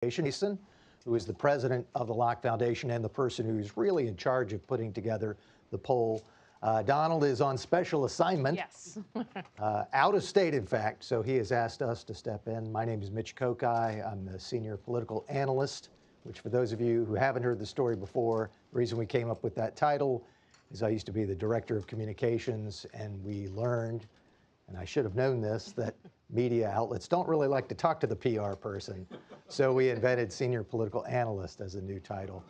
Jason, who is the president of the Locke Foundation and the person who's really in charge of putting together the poll. Donald is on special assignment. Yes. Out of state, in fact, so he has asked us to step in. My name is Mitch Kokai. I'm the senior political analyst, which for those of you who haven't heard the story before, the reason we came up with that title is I used to be the director of communications, and we learned, and I should have known this, that media outlets don't really like to talk to the PR person. So we invented senior political analyst as a new title.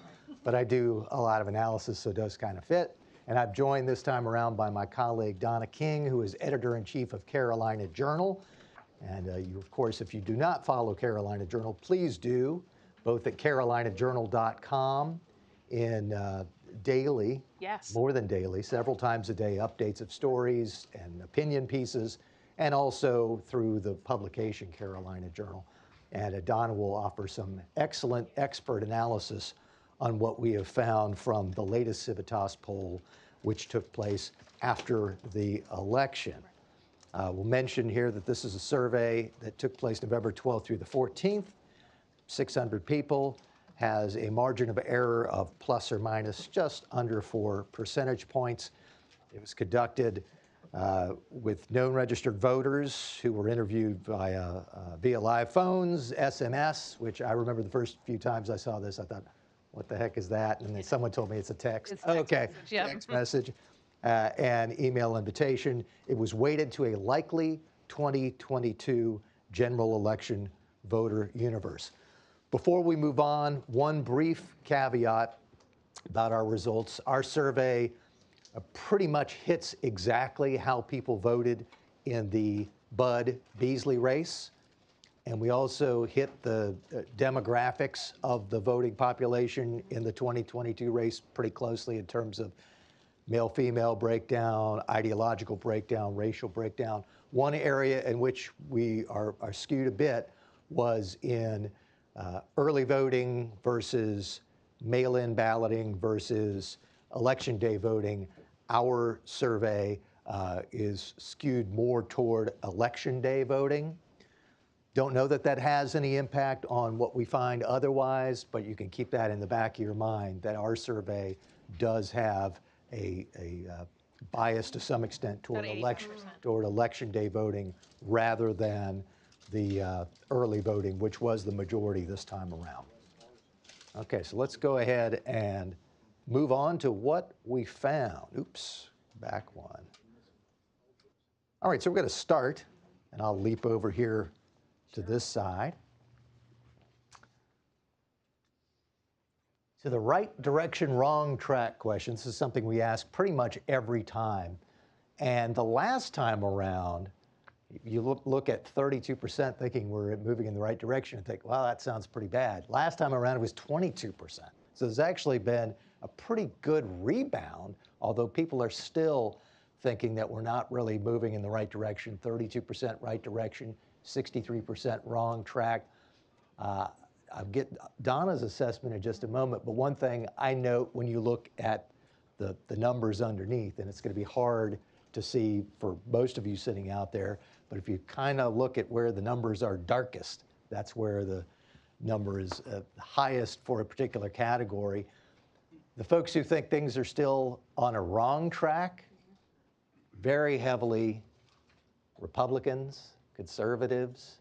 But I do a lot of analysis, so it does kind of fit. And I'm joined this time around by my colleague, Donna King, who is editor-in-chief of Carolina Journal. And you, of course, if you do not follow Carolina Journal, please do, both at carolinajournal.com in daily, yes, more than daily, several times a day, updates of stories and opinion pieces, and also through the publication Carolina Journal. And Donna will offer some excellent expert analysis on what we have found from the latest Civitas poll, which took place after the election. We'll mention here that this is a survey that took place November 12th through the 14th. 600 people, has a margin of error of plus or minus just under 4 percentage points. It was conducted with known registered voters who were interviewed via live phones, SMS, which I remember the first few times I saw this, I thought, what the heck is that? And then someone told me it's a text. It's text okay, message, yep. Text message, and email invitation. It was weighted to a likely 2022 general election voter universe. Before we move on, one brief caveat about our results. Our survey pretty much hits exactly how people voted in the Bud Beasley race. And we also hit the demographics of the voting population in the 2022 race pretty closely in terms of male-female breakdown, ideological breakdown, racial breakdown. One area in which we are skewed a bit was in early voting versus mail-in balloting versus election day voting. Our survey is skewed more toward election day voting. Don't know that that has any impact on what we find otherwise, but you can keep that in the back of your mind that our survey does have a bias to some extent toward election day voting rather than the early voting, which was the majority this time around. Okay, so let's go ahead and move on to what we found. Oops, back one. All right, so we're going to start, and I'll leap over here to this side. To the right direction, wrong track question. This is something we ask pretty much every time. And the last time around, you look at 32% thinking we're moving in the right direction and think, wow, that sounds pretty bad. Last time around, it was 22%. So there's actually been a pretty good rebound, although people are still thinking that we're not really moving in the right direction. 32% right direction, 63% wrong track. I'll get Donna's assessment in just a moment, but one thing I note when you look at the numbers underneath, and it's going to be hard to see for most of you sitting out there, but if you kind of look at where the numbers are darkest, that's where the number is highest for a particular category. The folks who think things are still on a wrong track, very heavily Republicans, conservatives,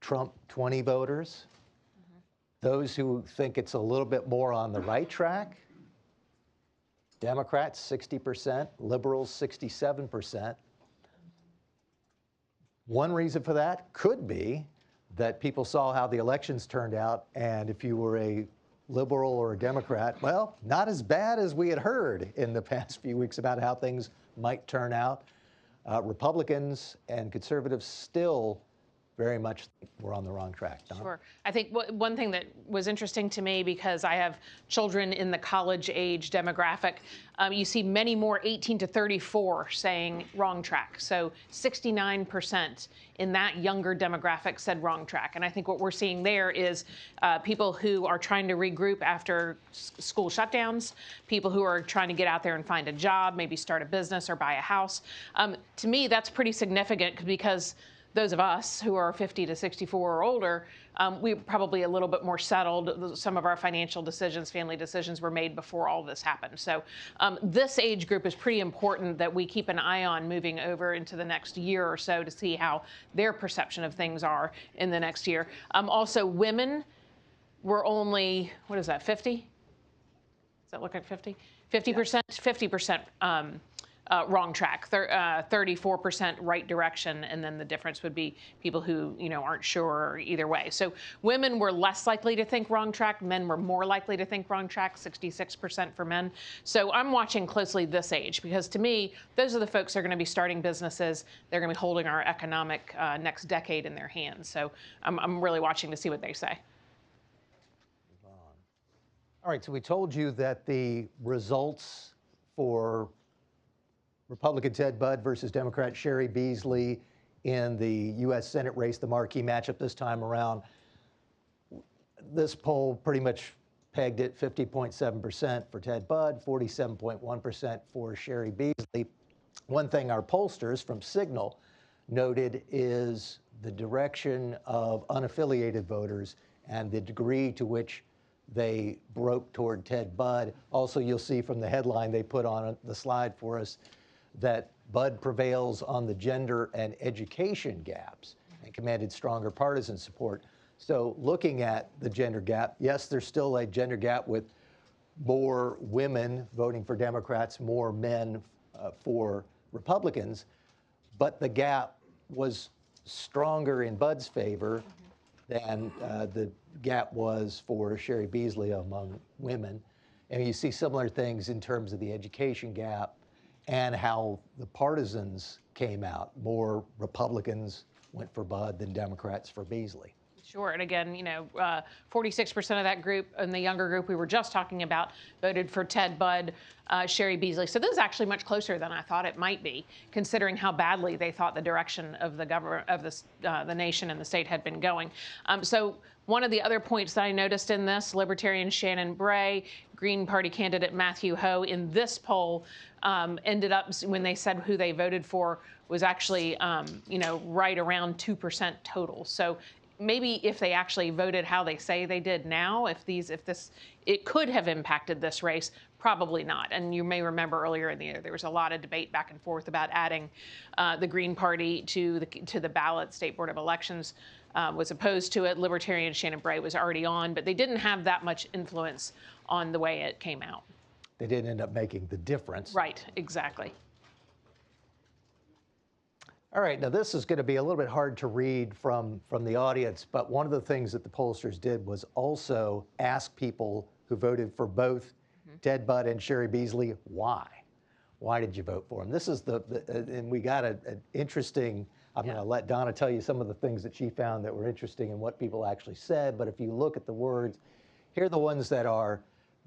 Trump 20 voters. Those who think it's a little bit more on the right track, Democrats 60%, liberals 67%. One reason for that could be that people saw how the elections turned out, and if you were a liberal or a Democrat, well, not as bad as we had heard in the past few weeks about how things might turn out. Republicans and conservatives still very much think we're on the wrong track. Don? Sure. I think one thing that was interesting to me, because I have children in the college age demographic, you see many more 18 to 34 saying wrong track. So 69% in that younger demographic said wrong track. And I think what we're seeing there is people who are trying to regroup after school shutdowns, people who are trying to get out there and find a job, maybe start a business or buy a house. To me, that's pretty significant because those of us who are 50 to 64 or older, we're probably a little bit more settled. Some of our financial decisions, family decisions were made before all this happened. So this age group is pretty important that we keep an eye on moving over into the next year or so to see how their perception of things are in the next year. Also, women were only, what is that, 50? Does that look like 50? 50%? 50% wrong track, 34% right direction, and then the difference would be people who, aren't sure either way. So women were less likely to think wrong track. Men were more likely to think wrong track, 66% for men. So I'm watching closely this age because to me, those are the folks that are going to be starting businesses. They're going to be holding our economic next decade in their hands. So I'm really watching to see what they say. All right, so we told you that the results for Republican Ted Budd versus Democrat Sherry Beasley in the U.S. Senate race, the marquee matchup this time around, this poll pretty much pegged it 50.7% for Ted Budd, 47.1% for Sherry Beasley. One thing our pollsters from Signal noted is the direction of unaffiliated voters and the degree to which they broke toward Ted Budd. Also, you'll see from the headline they put on the slide for us that Budd prevails on the gender and education gaps and commanded stronger partisan support. So looking at the gender gap, yes, there's still a gender gap with more women voting for Democrats, more men for Republicans, but the gap was stronger in Budd's favor than the gap was for Sherry Beasley among women. And you see similar things in terms of the education gap and how the partisans came out. More Republicans went for Budd than Democrats for Beasley. Sure. And again, 46% of that group and the younger group we were just talking about voted for Ted Budd, Sherry Beasley. So this is actually much closer than I thought it might be, considering how badly they thought the direction of the government, of the nation and the state had been going. So one of the other points that I noticed in this, Libertarian Shannon Bray, Green Party candidate Matthew Hoh, in this poll ended up, when they said who they voted for, was actually, right around 2% total. So maybe if they actually voted how they say they did now, it could have impacted this race, probably not. And you may remember earlier in the year, there was a lot of debate back and forth about adding the Green Party to the ballot. State Board of Elections was opposed to it. Libertarian Shannon Bray was already on, but they didn't have that much influence on the way it came out. They didn't end up making the difference. Right, exactly. All right, now this is going to be a little bit hard to read from the audience, but one of the things that the pollsters did was also ask people who voted for both Ted Budd and Sherry Beasley, why? Why did you vote for them? This is and we got an interesting, I'm going to let Donna tell you some of the things that she found that were interesting and what people actually said, but if you look at the words, here are the ones that are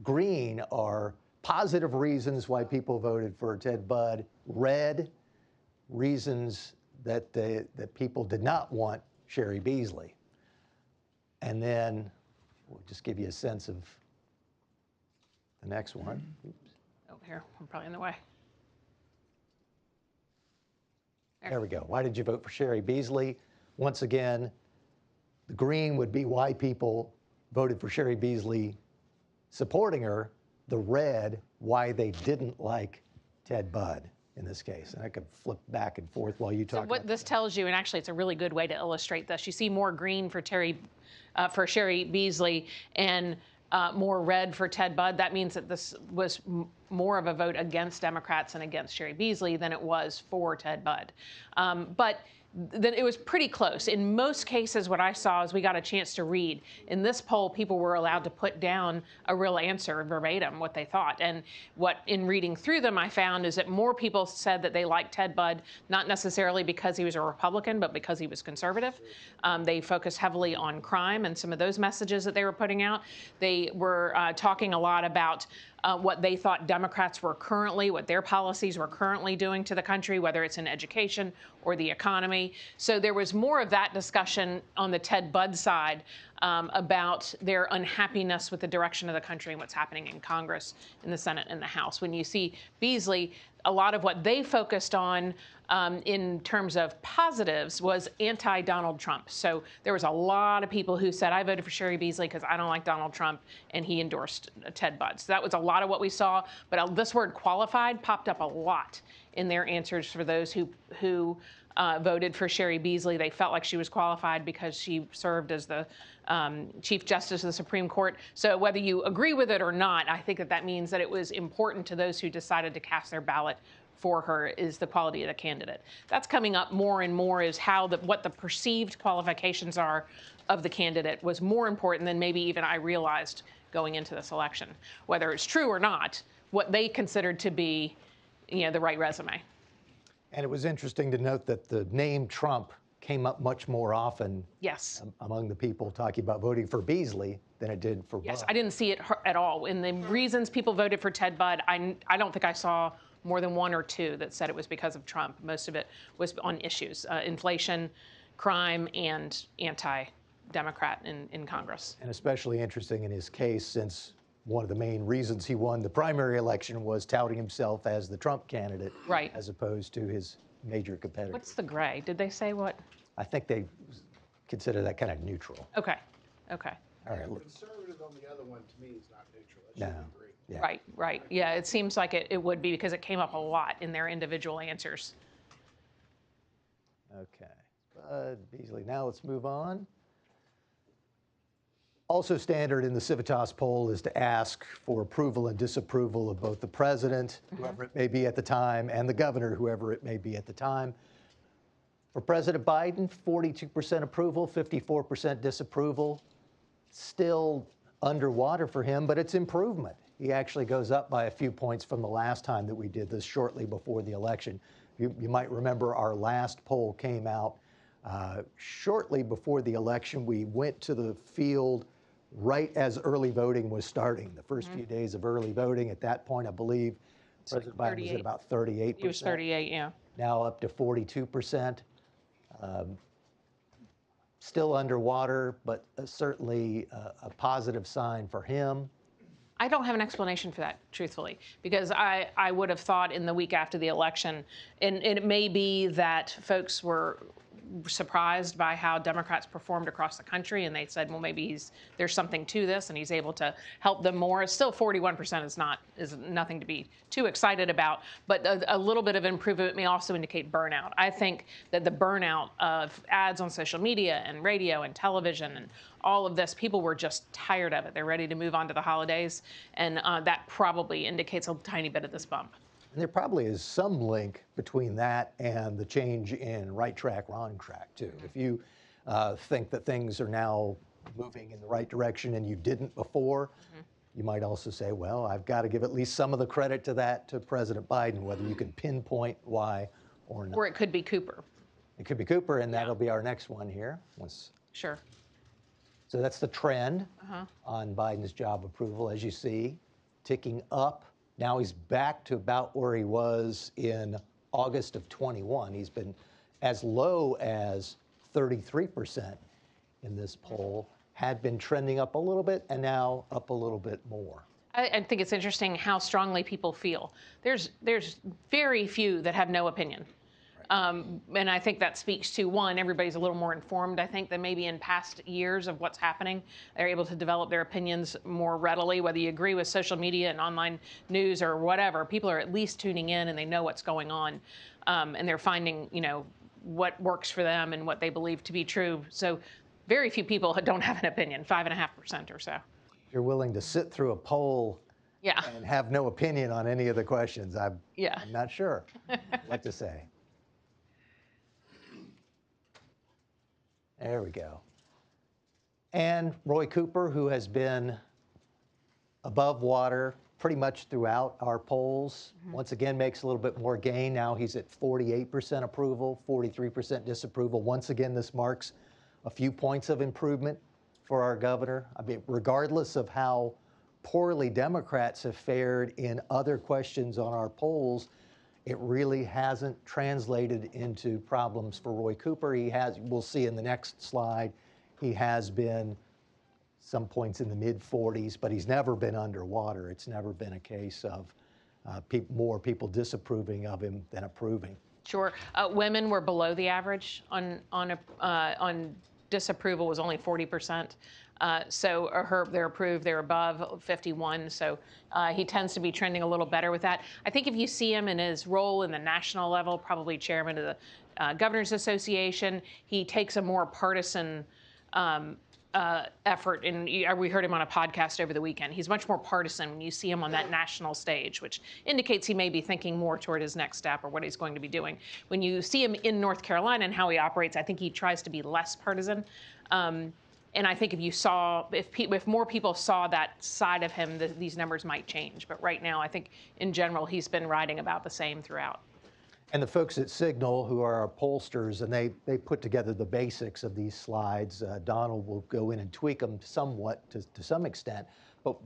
green are positive reasons why people voted for Ted Budd, red, reasons that people did not want Sherry Beasley. And then we'll just give you a sense of the next one. Oops. Oh, here, I'm probably in the way. There we go. Why did you vote for Sherry Beasley? Once again, the green would be why people voted for Sherry Beasley supporting her. The red, why they didn't like Ted Budd in this case. And I could flip back and forth while you talk. So what this tells you, and actually it's a really good way to illustrate this, you see more green for Sherry Beasley and more red for Ted Budd. That means that this was more of a vote against Democrats and against Sherry Beasley than it was for Ted Budd. But then it was pretty close. In most cases, what I saw is we got a chance to read. In this poll, people were allowed to put down a real answer verbatim, what they thought. And what, in reading through them, I found is that more people said that they liked Ted Budd, not necessarily because he was a Republican, but because he was conservative. They focused heavily on crime and some of those messages that they were putting out. They were talking a lot about what they thought Democrats were currently, what their policies were currently doing to the country, whether it's in education or the economy. So there was more of that discussion on the Ted Budd side about their unhappiness with the direction of the country and what's happening in Congress, in the Senate, and the House. When you see Beasley, a lot of what they focused on in terms of positives was anti-Donald Trump. So there was a lot of people who said, I voted for Sherry Beasley because I don't like Donald Trump, and he endorsed Ted Budd. So that was a lot of what we saw. But this word qualified popped up a lot in their answers for those who voted for Sherry Beasley. They felt like she was qualified because she served as the Chief Justice of the Supreme Court. So whether you agree with it or not, I think that means that it was important to those who decided to cast their ballot for her is the quality of the candidate. That's coming up more and more, is what the perceived qualifications are of the candidate was more important than maybe even I realized going into this election. Whether it's true or not, what they considered to be, the right resume. And it was interesting to note that the name Trump came up much more often, yes, among the people talking about voting for Beasley than it did for Budd. Yes, I didn't see it at all. In the reasons people voted for Ted Budd, I don't think I saw more than one or two that said it was because of Trump. Most of it was on issues, inflation, crime, and anti-Democrat in Congress. And especially interesting in his case, since one of the main reasons he won the primary election was touting himself as the Trump candidate, right, as opposed to his major competitor. What's the gray? Did they say what? I think they consider that kind of neutral. Okay. Okay. All right. Conservative on the other one, to me, is not neutral. That No. should be great. Yeah. Right, right. Yeah, it seems like it would be because it came up a lot in their individual answers. Okay. Budd, Beasley. Now let's move on. Also standard in the Civitas poll is to ask for approval and disapproval of both the president, whoever it may be at the time, and the governor, whoever it may be at the time. For President Biden, 42% approval, 54% disapproval. Still underwater for him, but it's improvement. He actually goes up by a few points from the last time that we did this shortly before the election. You might remember our last poll came out shortly before the election. We went to the field right as early voting was starting, the first few days of early voting. At that point, I believe President Biden was at about 38%. He was 38, yeah. Now up to 42%. Still underwater, but certainly a positive sign for him. I don't have an explanation for that, truthfully, because I would have thought in the week after the election, and it may be that folks were surprised by how Democrats performed across the country, and they said, well, maybe there's something to this, and he's able to help them more. Still, 41% is nothing to be too excited about, but a little bit of improvement may also indicate burnout. I think that the burnout of ads on social media and radio and television and all of this, people were just tired of it. They're ready to move on to the holidays, and that probably indicates a tiny bit of this bump. And there probably is some link between that and the change in right track, wrong track, too. If you think that things are now moving in the right direction and you didn't before, you might also say, well, I've got to give at least some of the credit to that to President Biden, whether you can pinpoint why or not. Or it could be Cooper. It could be Cooper, and that'll be our next one here. Sure. So that's the trend on Biden's job approval, as you see, ticking up. Now he's back to about where he was in August of 21. He's been as low as 33% in this poll, had been trending up a little bit, and now up a little bit more. I think it's interesting how strongly people feel. There's very few that have no opinion. And I think that speaks to, one, everybody's a little more informed, I think, than maybe in past years of what's happening. They're able to develop their opinions more readily, whether you agree with social media and online news or whatever. People are at least tuning in and they know what's going on. And they're finding, what works for them and what they believe to be true. So very few people don't have an opinion, 5.5% or so. You're willing to sit through a poll and have no opinion on any of the questions. I'm not sure what to say. There we go. And Roy Cooper, who has been above water pretty much throughout our polls, once again makes a little bit more gain. Now he's at 48% approval, 43% disapproval. Once again, this marks a few points of improvement for our governor. I mean, regardless of how poorly Democrats have fared in other questions on our polls, it really hasn't translated into problems for Roy Cooper. We'll see in the next slide, he has been some points in the mid-40s, but he's never been underwater. It's never been a case of more people disapproving of him than approving. Sure. Women were below the average on disapproval, was only 40%. So they're approved, they're above 51. So he tends to be trending a little better with that. I think if you see him in his role in the national level, probably chairman of the Governors Association, he takes a more partisan effort. And we heard him on a podcast over the weekend. He's much more partisan when you see him on that national stage, which indicates he may be thinking more toward his next step or what he's going to be doing. When you see him in North Carolina and how he operates, I think he tries to be less partisan. And I think if more people saw that side of him, these numbers might change. But right now, I think in general, he's been riding about the same throughout. And the folks at Signal, who are our pollsters, and they put together the basics of these slides. Donald will go in and tweak them somewhat to some extent. But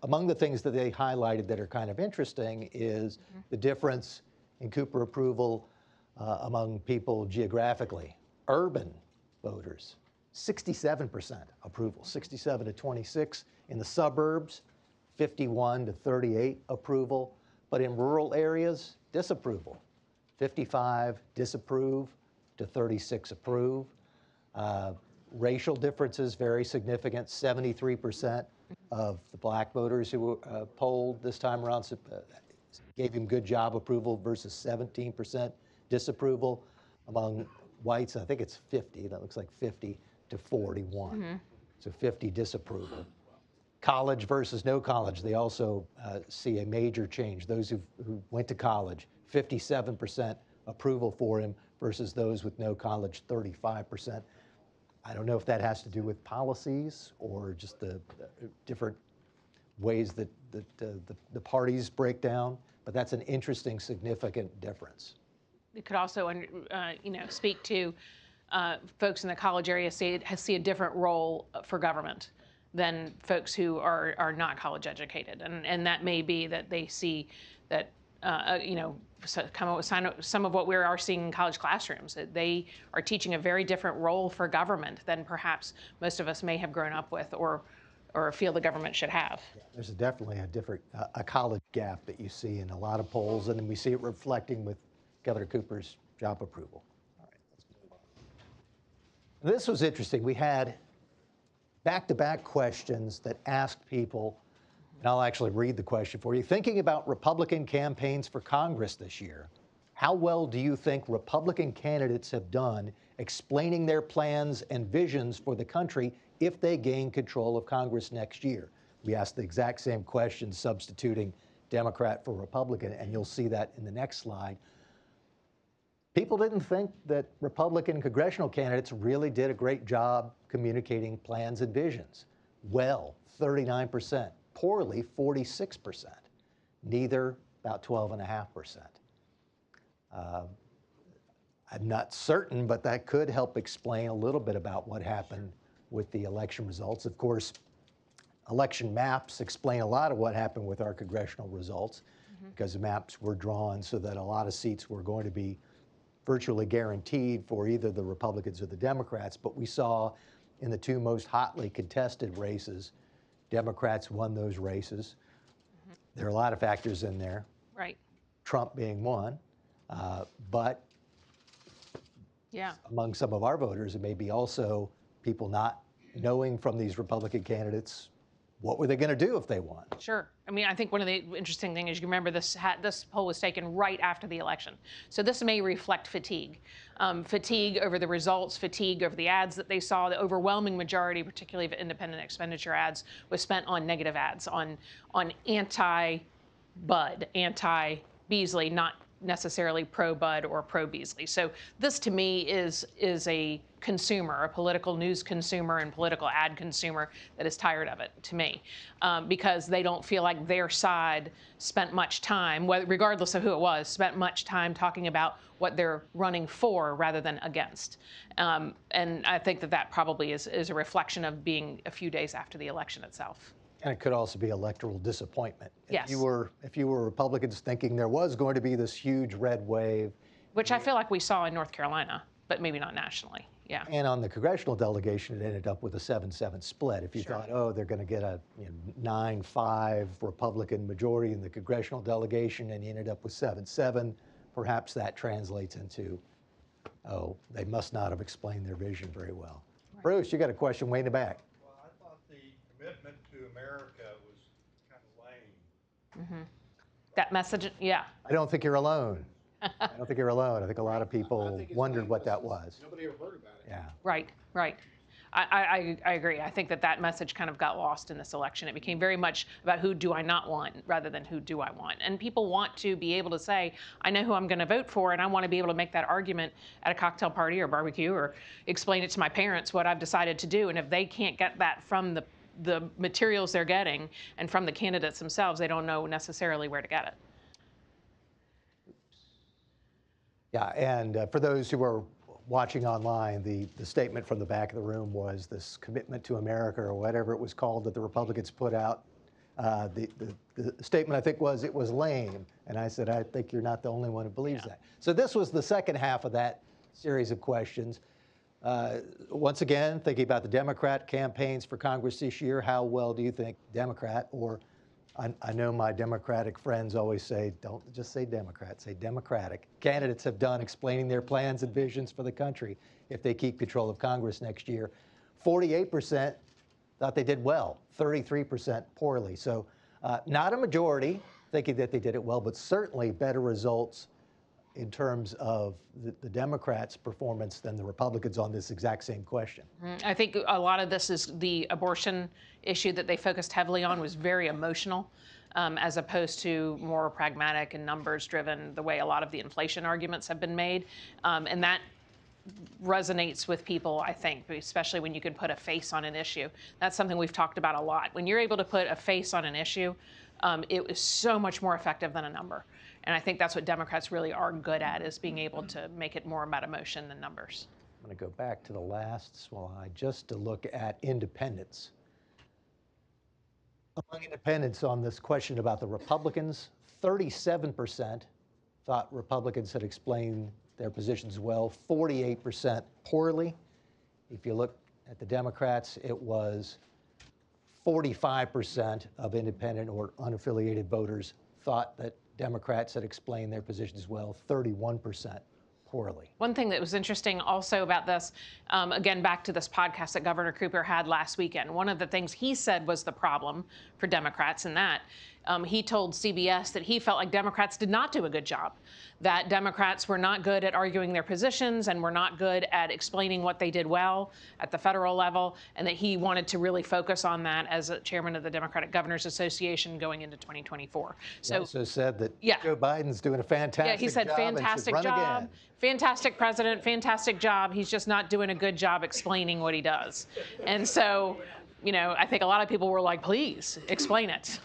among the things that they highlighted that are kind of interesting is the difference in Cooper approval among people geographically. Urban voters, 67% approval, 67 to 26. In the suburbs, 51 to 38 approval. But in rural areas, disapproval. 55 disapprove to 36 approve. Racial differences very significant. 73% of the black voters who were polled this time around gave him good job approval versus 17% disapproval. Among whites, I think it's 50. That looks like 50 to 41. So 50 disapproval. College versus no college, they also see a major change. Those who went to college, 57% approval for him versus those with no college, 35%. I don't know if that has to do with policies or just the different ways that the parties break down, but that's an interesting, significant difference. It could also, speak to folks in the college area see a different role for government than folks who are not college educated, and that may be that they see that come up with some of what we are seeing in college classrooms. That they are teaching a very different role for government than perhaps most of us may have grown up with or feel the government should have. Yeah, there's definitely a different college gap that you see in a lot of polls, and then we see it reflecting with Governor Cooper's job approval. All right, let's move on. This was interesting. We had back-to-back questions that asked people, and I'll actually read the question for you. Thinking about Republican campaigns for Congress this year, how well do you think Republican candidates have done explaining their plans and visions for the country if they gain control of Congress next year? We asked the exact same question, substituting Democrat for Republican, and you'll see that in the next slide. People didn't think that Republican congressional candidates really did a great job communicating plans and visions. Well, 39%. Poorly, 46%. Neither, about 12.5%. I'm not certain, but that could help explain a little bit about what happened with the election results. Of course, election maps explain a lot of what happened with our congressional results because the maps were drawn so that a lot of seats were going to be virtually guaranteed for either the Republicans or the Democrats. But we saw in the two most hotly contested races, Democrats won those races. There are a lot of factors in there. Right. Trump being one. But yeah, among some of our voters, it may be also people not knowing from these Republican candidates what were they going to do if they won. Sure. I mean, I think one of the interesting things is you remember this poll was taken right after the election. So this may reflect fatigue. Fatigue over the results, fatigue over the ads that they saw. The overwhelming majority, particularly of independent expenditure ads, was spent on negative ads, on anti-Bud, anti-Beasley, not necessarily pro-Bud or pro-Beasley. So this, to me, is a consumer, a political news consumer and political ad consumer that is tired of it, to me, because they don't feel like their side spent much time, regardless of who it was, spent much time talking about what they're running for rather than against. And I think that probably is a reflection of being a few days after the election itself. And it could also be electoral disappointment. Yes. If you were Republicans thinking there was going to be this huge red wave. Which I feel like we saw in North Carolina, but maybe not nationally. Yeah. And on the congressional delegation, it ended up with a 7-7 split. If you Sure. thought, oh, they're going to get a 9-5 Republican majority in the congressional delegation, and you ended up with 7-7, perhaps that translates into, oh, they must not have explained their vision very well. Right. Bruce, you got a question way in the back. Well, I thought the commitment to America was kind of lame. Mm-hmm. That message, yeah. I don't think you're alone. I don't think you're alone. I think a lot of people wondered what that was. Nobody ever heard about it. Yeah. Right, right. I agree. I think that message kind of got lost in this election. It became very much about who do I not want rather than who do I want. And people want to be able to say, I know who I'm going to vote for, and I want to be able to make that argument at a cocktail party or barbecue or explain it to my parents what I've decided to do. And if they can't get that from the materials they're getting and from the candidates themselves, they don't know necessarily where to get it. Yeah, and for those who are watching online, the statement from the back of the room was this commitment to America or whatever it was called that the Republicans put out. The statement, I think, was it was lame. And I said, I think you're not the only one who believes that. So this was the second half of that series of questions. Once again, thinking about the Democrat campaigns for Congress this year, how well do you think Democrat, or I know my Democratic friends always say, don't just say Democrat, say Democratic. Candidates have done explaining their plans and visions for the country if they keep control of Congress next year. 48% thought they did well, 33% poorly. So not a majority thinking that they did it well, but certainly better results in terms of the Democrats' performance than the Republicans on this exact same question. I think a lot of this is the abortion issue that they focused heavily on was very emotional, as opposed to more pragmatic and numbers-driven, the way a lot of the inflation arguments have been made. And that resonates with people, I think, especially when you can put a face on an issue. That's something we've talked about a lot. When you're able to put a face on an issue, it is so much more effective than a number. And I think that's what Democrats really are good at, is being able to make it more about emotion than numbers. I'm going to go back to the last slide just to look at independents. Among independents on this question about the Republicans, 37% thought Republicans had explained their positions well, 48% poorly. If you look at the Democrats, it was 45% of independent or unaffiliated voters thought that Democrats had explained their positions well, 31% poorly. One thing that was interesting also about this, again, back to this podcast that Governor Cooper had last weekend, one of the things he said was the problem for Democrats in that he told CBS that he felt like Democrats did not do a good job, that Democrats were not good at arguing their positions and were not good at explaining what they did well at the federal level, and that he wanted to really focus on that as a chairman of the Democratic Governors Association going into 2024. So, he also said that yeah, Joe Biden's doing a fantastic job. Yeah, he said fantastic job, fantastic president, fantastic job. He's just not doing a good job explaining what he does. And so, you know, I think a lot of people were like, please explain it.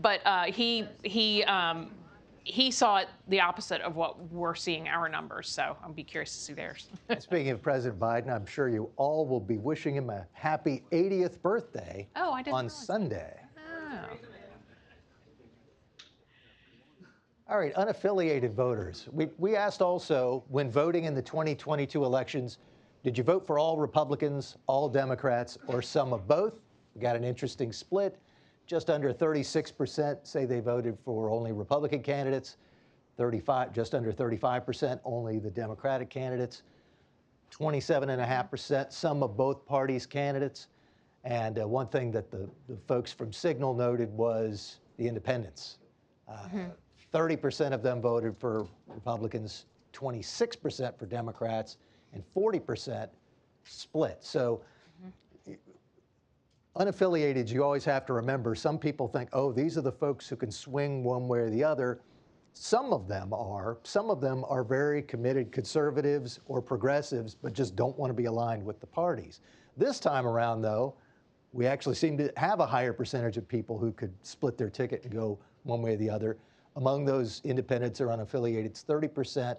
but he saw it the opposite of what we're seeing our numbers. So I'll be curious to see theirs. Speaking of President Biden, I'm sure you all will be wishing him a happy 80th birthday on Sunday. Oh. All right, unaffiliated voters. We asked also, when voting in the 2022 elections, did you vote for all Republicans, all Democrats, or some of both? We got an interesting split. Just under 36% say they voted for only Republican candidates. Just under 35% only the Democratic candidates. 27.5% some of both parties' candidates. And one thing that the folks from Signal noted was the independents. 30% of them voted for Republicans, 26% for Democrats, and 40% split. So unaffiliated, you always have to remember, some people think, oh, these are the folks who can swing one way or the other. Some of them are. Some of them are very committed conservatives or progressives, but just don't want to be aligned with the parties. This time around, though, we actually seem to have a higher percentage of people who could split their ticket and go one way or the other. Among those independents or unaffiliated, it's 30%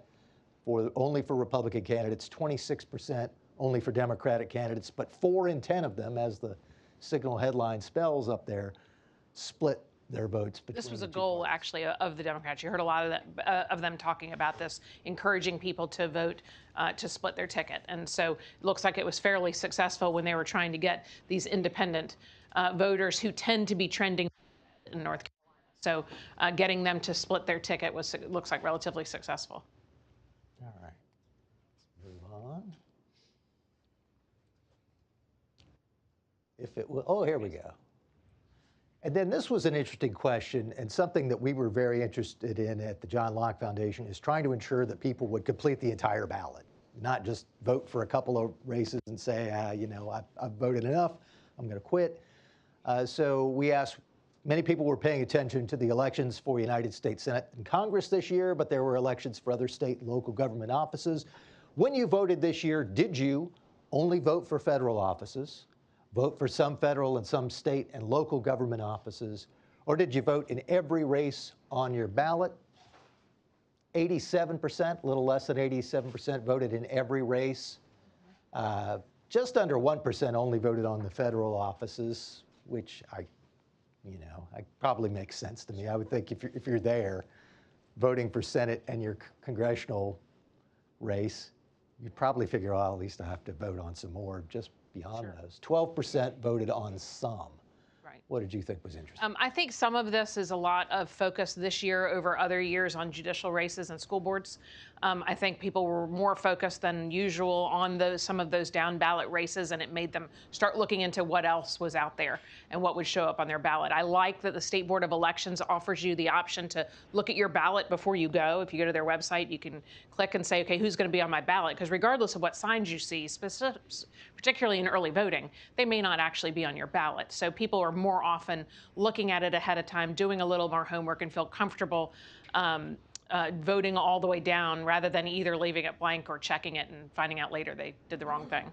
only for Republican candidates, 26% only for Democratic candidates, but 4 in 10 of them, as the Signal headline spells up there, split their votes between This was the a two goal, parties. actually, of the Democrats. You heard a lot of of them talking about this, encouraging people to vote to split their ticket. And so it looks like it was fairly successful when they were trying to get these independent voters who tend to be trending in North Carolina. So getting them to split their ticket looks like relatively successful. All right, let's move on. If it will, oh, here we go. And then this was an interesting question, and something that we were very interested in at the John Locke Foundation is trying to ensure that people would complete the entire ballot, not just vote for a couple of races and say, you know, I've voted enough, I'm going to quit. So we asked, many people were paying attention to the elections for United States Senate and Congress this year, but there were elections for other state and local government offices. When you voted this year, did you only vote for federal offices, vote for some federal and some state and local government offices, or did you vote in every race on your ballot? 87%, a little less than 87% voted in every race. Just under 1% only voted on the federal offices, which probably makes sense to me. I would think if you're there voting for Senate and your congressional race, you'd probably figure, oh, at least I have to vote on some more just beyond those. 12% voted on some. Right. What did you think was interesting? I think some of this is a lot of focus this year over other years on judicial races and school boards. I think people were more focused than usual on some of those down ballot races, and it made them start looking into what else was out there and what would show up on their ballot. I like that the State Board of Elections offers you the option to look at your ballot before you go. If you go to their website, you can click and say, okay, who's going to be on my ballot? Because regardless of what signs you see, particularly in early voting, they may not actually be on your ballot. So people are more often looking at it ahead of time, doing a little more homework, and feel comfortable voting all the way down rather than either leaving it blank or checking it and finding out later they did the wrong thing.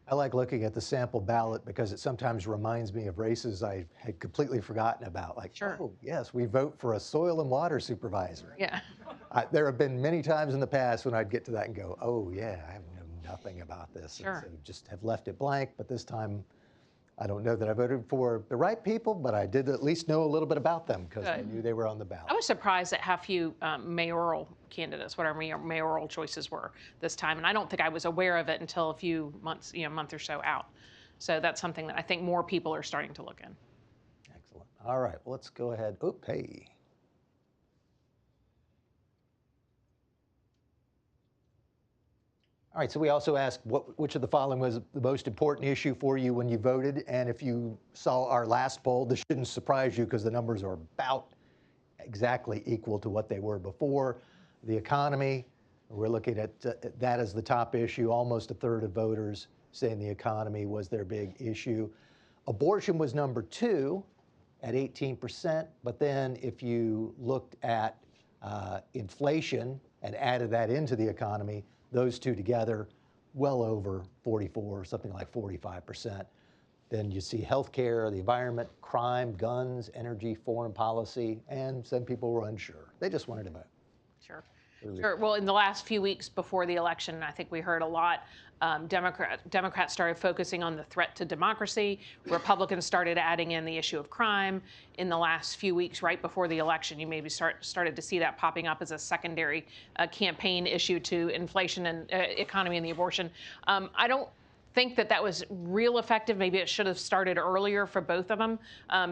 I like looking at the sample ballot because it sometimes reminds me of races I had completely forgotten about. Like, oh, yes, we vote for a soil and water supervisor. Yeah. There have been many times in the past when I'd get to that and go, oh, yeah, I know nothing about this. Sure. And so just have left it blank. But this time, I don't know that I voted for the right people, but I did at least know a little bit about them because I knew they were on the ballot. I was surprised at how few mayoral candidates, whatever mayoral choices were this time. And I don't think I was aware of it until a few months, a month or so out. So that's something that I think more people are starting to look in. Excellent. All right, well, let's go ahead. Oop, hey. All right, so we also asked which of the following was the most important issue for you when you voted. And if you saw our last poll, this shouldn't surprise you because the numbers are about exactly equal to what they were before. The economy, we're looking at that as the top issue. Almost a third of voters saying the economy was their big issue. Abortion was number 2 at 18%. But then if you looked at inflation and added that into the economy, those two together, well over 44, something like 45%. Then you see healthcare, the environment, crime, guns, energy, foreign policy, and some people were unsure. They just wanted to vote. Sure. Sure. Well, in the last few weeks before the election, I think we heard a lot. Democrats started focusing on the threat to democracy. Republicans started adding in the issue of crime. In the last few weeks, right before the election, you maybe started to see that popping up as a secondary campaign issue to inflation and economy and the abortion. I don't think that was real effective. Maybe it should have started earlier for both of them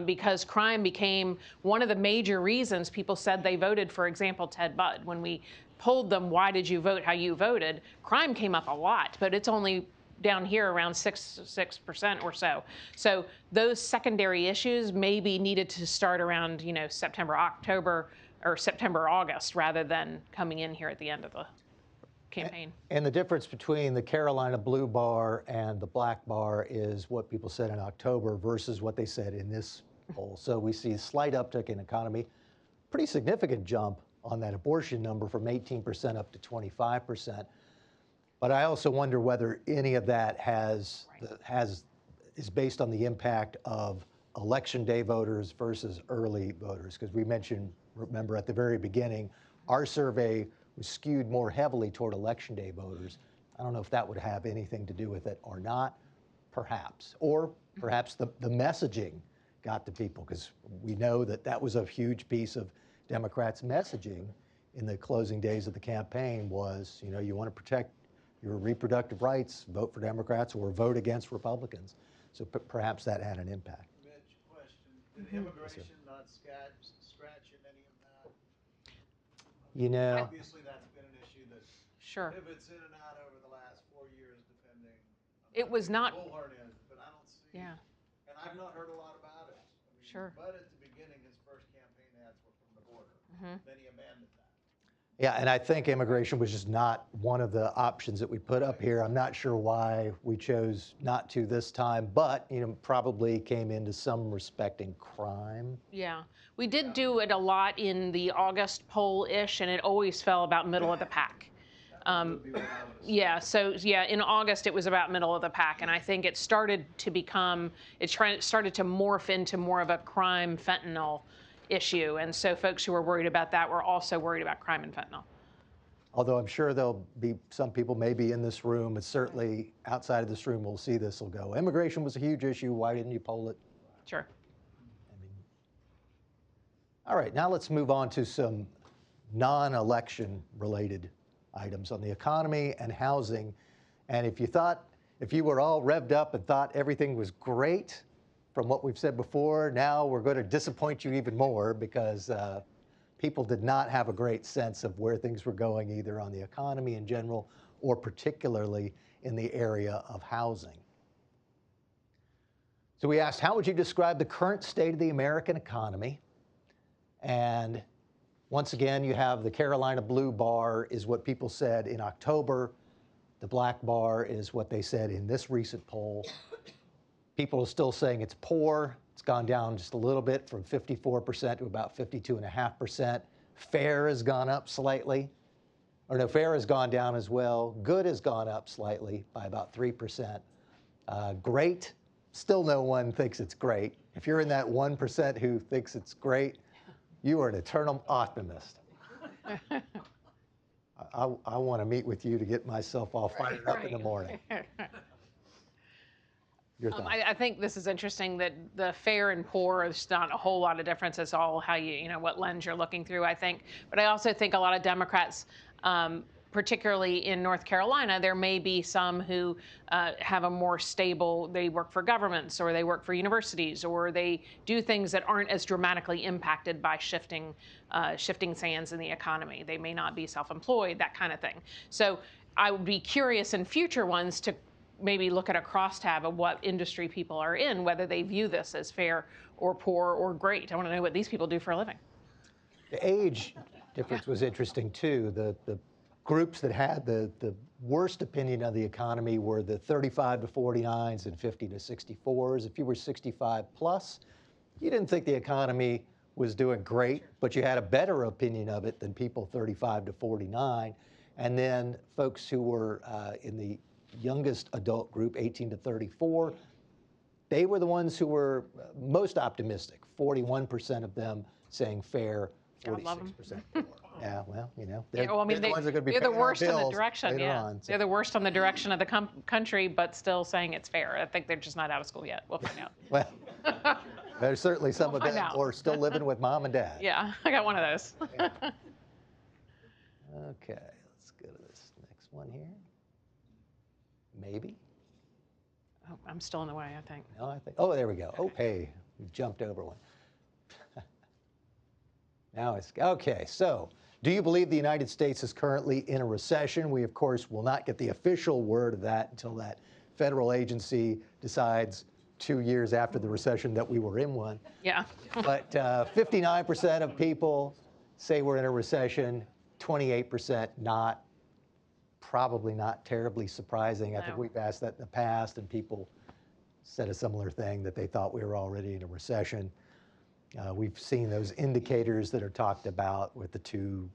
because crime became one of the major reasons people said they voted, for example, Ted Budd. When we polled them, why did you vote how you voted, crime came up a lot, but it's only down here around 6% or so. So those secondary issues maybe needed to start around, September, October, or September, August, rather than coming in here at the end of the campaign. And the difference between the Carolina blue bar and the black bar is what people said in October versus what they said in this poll. So we see a slight uptick in economy, pretty significant jump on that abortion number from 18% up to 25%. But I also wonder whether any of that is based on the impact of election day voters versus early voters. Because we mentioned, remember at the very beginning, our survey was skewed more heavily toward election day voters. I don't know if that would have anything to do with it or not, perhaps. Or perhaps the messaging got to people, because we know that that was a huge piece of Democrats' messaging in the closing days of the campaign was, you know, you want to protect your reproductive rights, vote for Democrats or vote against Republicans. So perhaps that had an impact. Mitch, question, did immigration not scratch at any of that? You know, Obviously, that's been an issue that Sure. pivots in and out over the last 4 years, depending. It was not. Bullhorn is, but I don't see. Yeah. And I've not heard a lot about it. I mean, Sure. But at the beginning, his first campaign ads were from the border. Then he abandoned that. yeah, and I think immigration was just not one of the options that we put up here. I'm not sure why we chose not to this time, but, you know, probably came into some respecting crime. Yeah, we did do it a lot in the August poll-ish, and it always fell about middle of the pack. Would be what I would assume. Yeah, so yeah, in August it was about middle of the pack, and I think it started to become, started to morph into more of a crime fentanyl issue, and so folks who were worried about that were also worried about crime and fentanyl. Although I'm sure there'll be some people maybe in this room, and certainly outside of this room will see this will go, immigration was a huge issue, why didn't you poll it? Sure. I mean, all right, now let's move on to some non-election related items on the economy and housing. And if you were all revved up and thought everything was great from what we've said before, now we're going to disappoint you even more, because people did not have a great sense of where things were going, either on the economy in general or particularly in the area of housing. So we asked, how would you describe the current state of the American economy? And once again, you have the Carolina blue bar is what people said in October. The black bar is what they said in this recent poll. People are still saying it's poor. It's gone down just a little bit from 54% to about 52.5%. Fair has gone up slightly. Or no, fair has gone down as well. Good has gone up slightly by about 3%. Great, still no one thinks it's great. If you're in that 1% who thinks it's great, you are an eternal optimist. I want to meet with you to get myself all fired up in the morning. Your thoughts? I think this is interesting that the fair and poor is not a whole lot of difference. It's all how you know, what lens you're looking through, I think. But I also think a lot of Democrats, particularly in North Carolina, there may be some who have a more stable, they work for governments or they work for universities or they do things that aren't as dramatically impacted by shifting sands in the economy. They may not be self-employed, that kind of thing. So I would be curious in future ones to maybe look at a crosstab of what industry people are in, whether they view this as fair or poor or great. I want to know what these people do for a living. The age difference was interesting too. The groups that had the worst opinion of the economy were the 35 to 49s and 50 to 64s. If you were 65 plus, you didn't think the economy was doing great, but you had a better opinion of it than people 35 to 49. And then folks who were in the youngest adult group, 18 to 34, they were the ones who were most optimistic. 41% of them saying fair, 46% poor. Yeah, well, you know, they're, well, I mean, they're the ones that are going to be they're the paying our worst on the bills direction. later Yeah, on, so. they're the worst on the direction of the country, but still saying it's fair. I think they're just not out of school yet. We'll find out. Well, there's certainly some We'll of them find out. who are still living with mom and dad. Yeah, I got one of those. Okay, let's go to this next one here. Maybe. Oh, I'm still in the way, I think. No, I think. Oh, there we go. Oh, hey, we jumped over one. Now it's okay. So, do you believe the United States is currently in a recession? We, of course, will not get the official word of that until that federal agency decides 2 years after the recession that we were in one. Yeah. But 59% of people say we're in a recession, 28% not. Probably not terribly surprising. I think No. we've asked that in the past, and people said a similar thing, that they thought we were already in a recession. We've seen those indicators that are talked about with the 2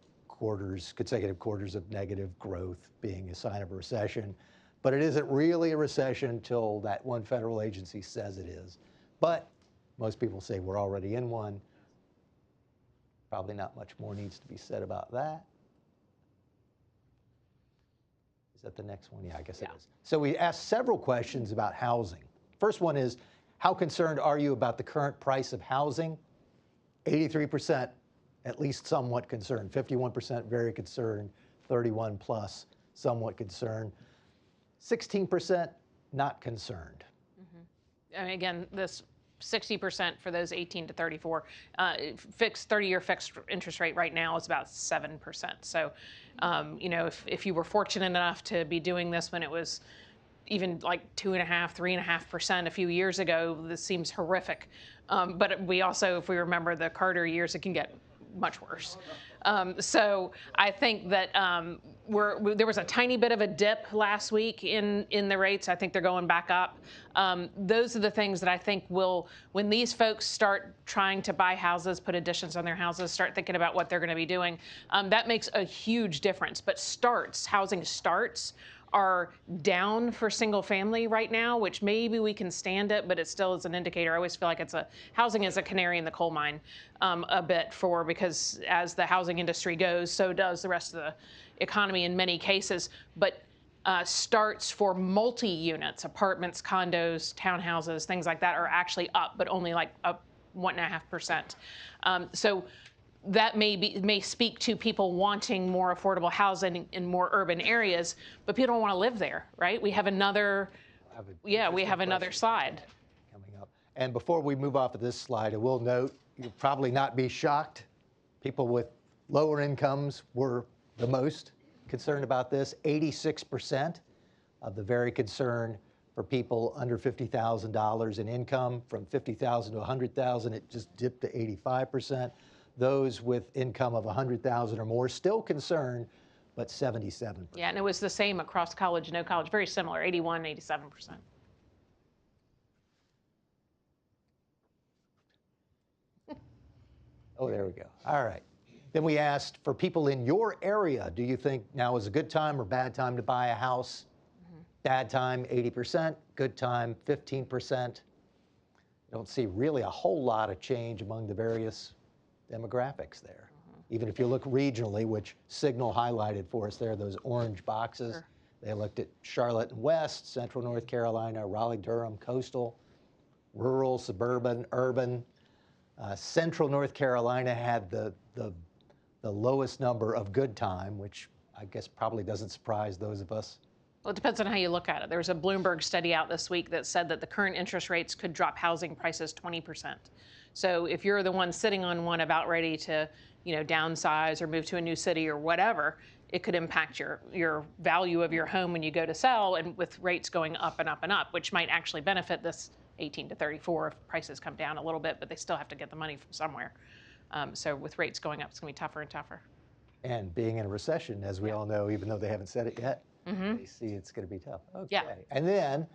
consecutive quarters of negative growth being a sign of a recession. But it isn't really a recession until that one federal agency says it is. But most people say we're already in one. Probably not much more needs to be said about that. Is that the next one? Yeah, I guess it is. So we asked several questions about housing. First one is, How concerned are you about the current price of housing? 83%, at least somewhat concerned. 51% very concerned. 31 plus, somewhat concerned. 16% not concerned. I mean, again, this 60% for those 18 to 34, fixed 30-year fixed interest rate right now is about 7%. So, you know, if you were fortunate enough to be doing this when it was even like 2.5%, 3.5% a few years ago, this seems horrific. But we also, if we remember the Carter years, it can get much worse. So I think that there was a tiny bit of a dip last week in the rates. I think they're going back up. Those are the things that I think will, when these folks start trying to buy houses, put additions on their houses, start thinking about what they're going to be doing, that makes a huge difference. But housing starts are down for single family right now, which maybe we can stand it, but it still is an indicator. I always feel like housing is a canary in the coal mine a bit because as the housing industry goes, so does the rest of the economy in many cases. But starts for multi-units, apartments, condos, townhouses, things like that are actually up, but only like up 1.5%. So that may speak to people wanting more affordable housing in more urban areas, but people don't want to live there, right? We have another slide coming up. And before we move off of this slide, I will note, you'll probably not be shocked. People with lower incomes were the most concerned about this. 86% of the very concerned for people under $50,000 in income. From $50,000 to $100,000, it just dipped to 85%. Those with income of $100,000 or more still concerned, but 77%. Yeah, and it was the same across college, no college, very similar, 81, 87%. Oh, there we go. All right. Then we asked for people in your area, do you think now is a good time or bad time to buy a house? Bad time, 80%. Good time, 15%. Don't see really a whole lot of change among the various demographics there. Even if you look regionally, which Signal highlighted for us there, those orange boxes, Sure. They looked at Charlotte and West, Central North Carolina, Raleigh, Durham, coastal, rural, suburban, urban. Central North Carolina had the lowest number of good time, which I guess probably doesn't surprise those of us. Well, it depends on how you look at it. There was a Bloomberg study out this week that said that the current interest rates could drop housing prices 20%. So if you're the one sitting on one about ready to, downsize or move to a new city or whatever, it could impact your value of your home when you go to sell, and with rates going up and up and up, which might actually benefit this 18 to 34 if prices come down a little bit, but they still have to get the money from somewhere. So with rates going up, it's going to be tougher and tougher. And being in a recession, as we all know, even though they haven't said it yet, they see it's going to be tough. Okay. Yeah. And then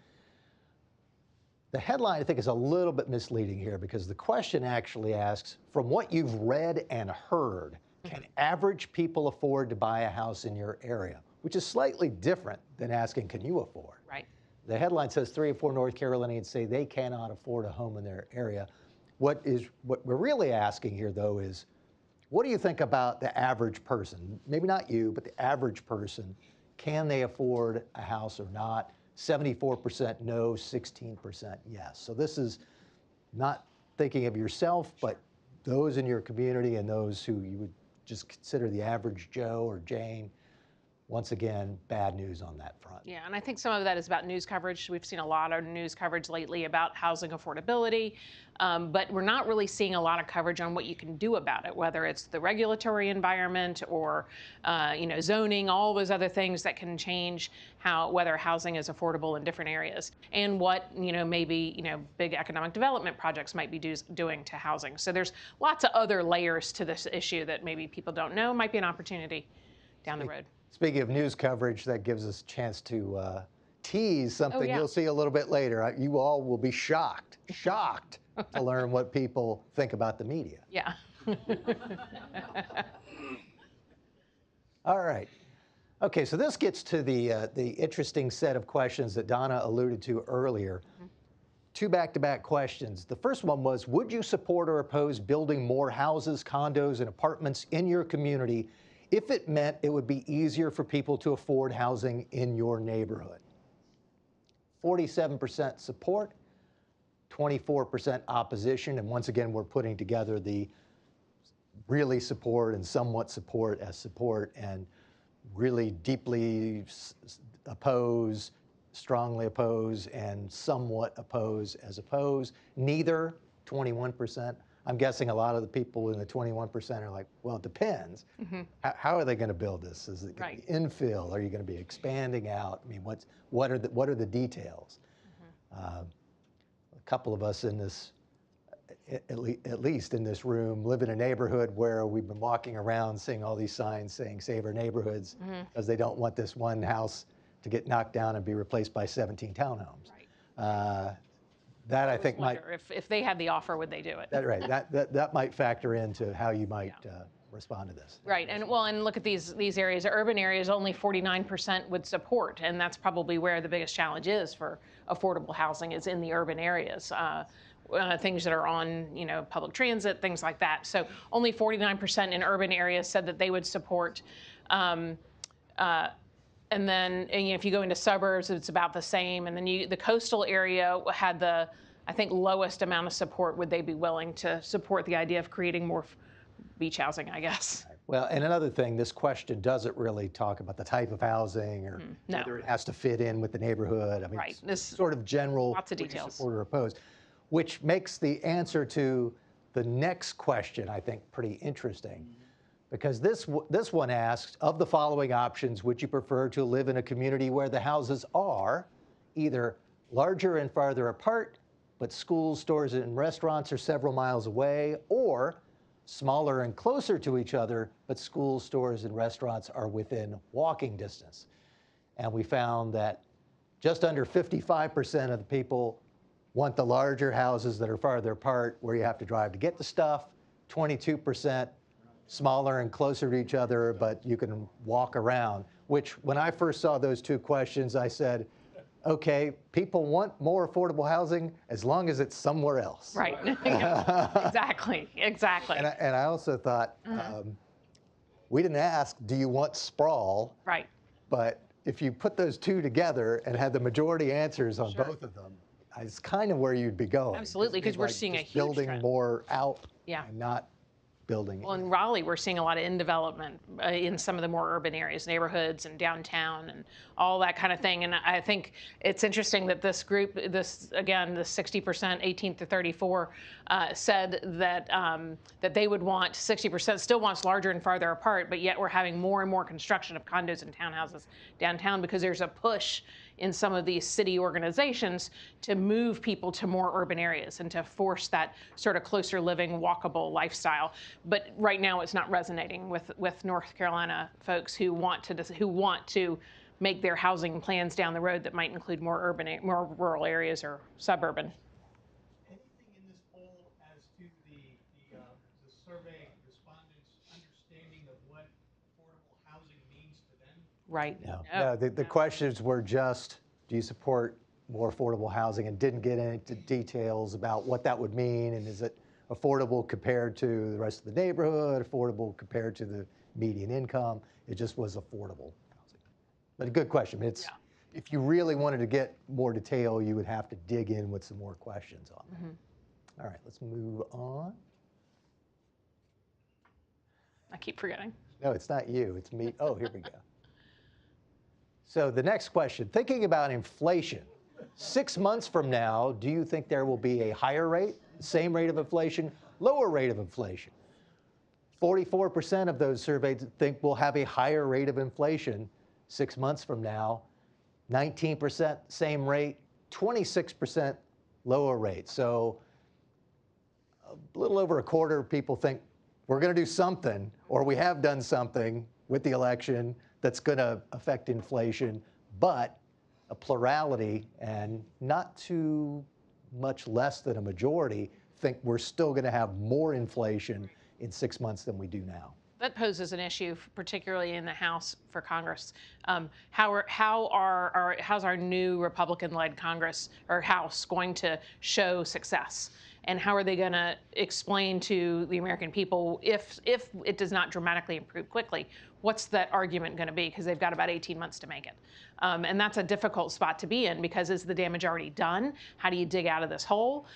the headline, I think, is a little bit misleading here because the question actually asks, from what you've read and heard, can average people afford to buy a house in your area? Which is slightly different than asking, can you afford? Right. The headline says 3 in 4 North Carolinians say they cannot afford a home in their area. What we're really asking here, though, is what do you think about the average person? Maybe not you, but the average person. Can they afford a house or not? 74% no, 16% yes. So this is not thinking of yourself, but those in your community and those who you would just consider the average Joe or Jane. Once again, bad news on that front. Yeah, and I think some of that is about news coverage. We've seen a lot of news coverage lately about housing affordability, but we're not really seeing a lot of coverage on what you can do about it, whether it's the regulatory environment or, zoning, all those other things that can change whether housing is affordable in different areas, and what, maybe, big economic development projects might be doing to housing. So there's lots of other layers to this issue that maybe people don't know might be an opportunity down the road. Speaking of news coverage, that gives us a chance to tease something you'll see a little bit later. You all will be shocked to learn what people think about the media. Yeah. All right. Okay, so this gets to the interesting set of questions that Donna alluded to earlier. 2 back-to-back questions. The first one was, would you support or oppose building more houses, condos, and apartments in your community if it meant it would be easier for people to afford housing in your neighborhood? 47% support, 24% opposition. And once again, we're putting together the really support and somewhat support as support, and really deeply oppose, strongly oppose, and somewhat oppose as oppose. Neither, 21%. I'm guessing a lot of the people in the 21% are like, well, it depends. How are they going to build this? Is it going to be infill? Are you going to be expanding out? I mean, what are the details? A couple of us in this, at least in this room, live in a neighborhood where we've been walking around seeing all these signs saying save our neighborhoods, because they don't want this one house to get knocked down and be replaced by 17 townhomes. That I think might, if they had the offer, would they do it? That might factor into how you might respond to this. Right, and well, and look at these areas. Urban areas, only 49% would support, and that's probably where the biggest challenge is for affordable housing, is in the urban areas. Things that are on, public transit, things like that. So only 49% in urban areas said that they would support. And then, if you go into suburbs, it's about the same. And then the coastal area had the, I think, lowest amount of support. Would they be willing to support the idea of creating more beach housing, I guess? Well, and another thing, this question doesn't really talk about the type of housing or whether it has to fit in with the neighborhood. I mean, this sort of general, lots of details, support or oppose, which makes the answer to the next question, I think, pretty interesting. Because this one asks, of the following options, would you prefer to live in a community where the houses are either larger and farther apart, but schools, stores, and restaurants are several miles away, or smaller and closer to each other, but schools, stores, and restaurants are within walking distance? And we found that just under 55% of the people want the larger houses that are farther apart, where you have to drive to get the stuff. 22% smaller and closer to each other, but you can walk around, which when I first saw those two questions, I said, okay, people want more affordable housing as long as it's somewhere else. Right, exactly. And I also thought, we didn't ask, do you want sprawl? Right. But if you put those two together and had the majority answers on both of them, it's kind of where you'd be going. Absolutely, because we're seeing a huge building trend. more out and not building. Well, in Raleigh, we're seeing a lot of development in some of the more urban areas, neighborhoods and downtown and all that kind of thing. And I think it's interesting that this group, the 60%, 18 to 34, said that that they would want, 60% still wants larger and farther apart, but yet we're having more and more construction of condos and townhouses downtown because there's a push in some of these city organizations to move people to more urban areas and to force that sort of closer living, walkable lifestyle. But right now it's not resonating with North Carolina folks who want to make their housing plans down the road that might include more more rural areas or suburban. Anything in this poll as to the survey respondents' understanding of what affordable housing means to them? Right. No, the questions were just, do you support more affordable housing, and didn't get into details about what that would mean, and is it affordable compared to the rest of the neighborhood, affordable compared to the median income. It just was affordable housing. But a good question. If you really wanted to get more detail, you would have to dig in with some more questions on that. All right, let's move on. I keep forgetting. No, it's not you, it's me. Oh, here we go. So the next question, thinking about inflation, 6 months from now, do you think there will be a higher rate, same rate of inflation, lower rate of inflation? 44% of those surveyed think we'll have a higher rate of inflation 6 months from now, 19% same rate, 26% lower rate. So a little over a quarter of people think we're going to do something, or we have done something with the election that's going to affect inflation, but a plurality, and not too much less than a majority, think we're still going to have more inflation in 6 months than we do now. That poses an issue, particularly in the House for Congress. How's our new Republican-led Congress or House going to show success? and how are they going to explain to the American people if it does not dramatically improve quickly, what's that argument going to be? Because they've got about 18 months to make it. And that's a difficult spot to be in, because is the damage already done? How do you dig out of this hole?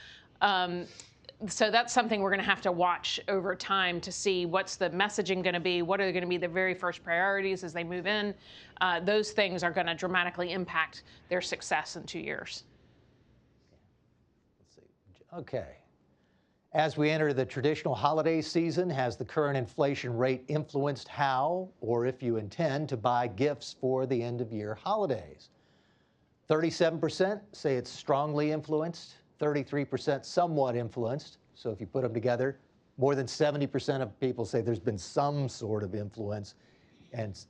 So that's something we're going to have to watch over time to see what's the messaging going to be, what are going to be the very first priorities as they move in. Those things are going to dramatically impact their success in 2 years. Let's see. Okay. As we enter the traditional holiday season, has the current inflation rate influenced how, or if you intend to buy gifts for the end-of-year holidays? 37% say it's strongly influenced, 33% somewhat influenced. So if you put them together, more than 70% of people say there's been some sort of influence, and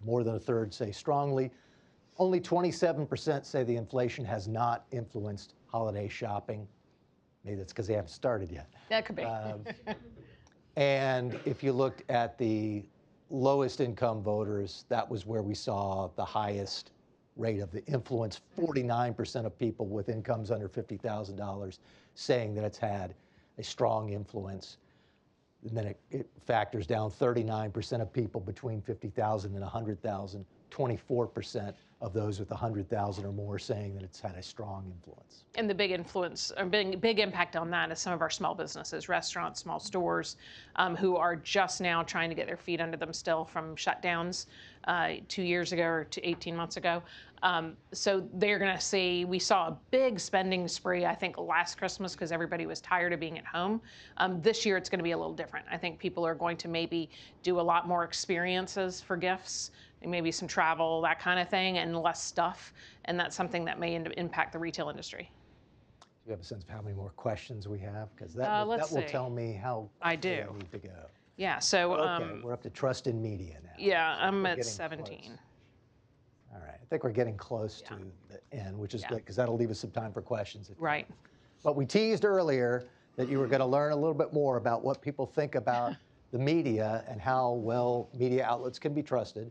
more than a third say strongly. Only 27% say the inflation has not influenced holiday shopping. Maybe that's because they haven't started yet. That could be. And if you looked at the lowest income voters, that was where we saw the highest rate of the influence. 49% of people with incomes under $50,000 saying that it's had a strong influence. And then it factors down 39% of people between 50,000 and 100,000, 24% of those with 100,000 or more saying that it's had a strong influence. And the big influence, or big impact on that is some of our small businesses, restaurants, small stores, who are just now trying to get their feet under them still from shutdowns 2 years ago or 18 months ago. So they're going to see, we saw a big spending spree, I think, last Christmas because everybody was tired of being at home. This year it's going to be a little different. I think people are going to maybe do a lot more experiences for gifts, maybe some travel, that kind of thing, and less stuff. And that's something that may impact the retail industry. Do you have a sense of how many more questions we have? Because that will tell me how I do. I need to go. Yeah, so... Okay, we're up to trust in media now. Yeah, so I'm at 17. Close. All right, I think we're getting close to the end, which is good, because that'll leave us some time for questions. Right. But we teased earlier that you were going to learn a little bit more about what people think about the media and how well media outlets can be trusted.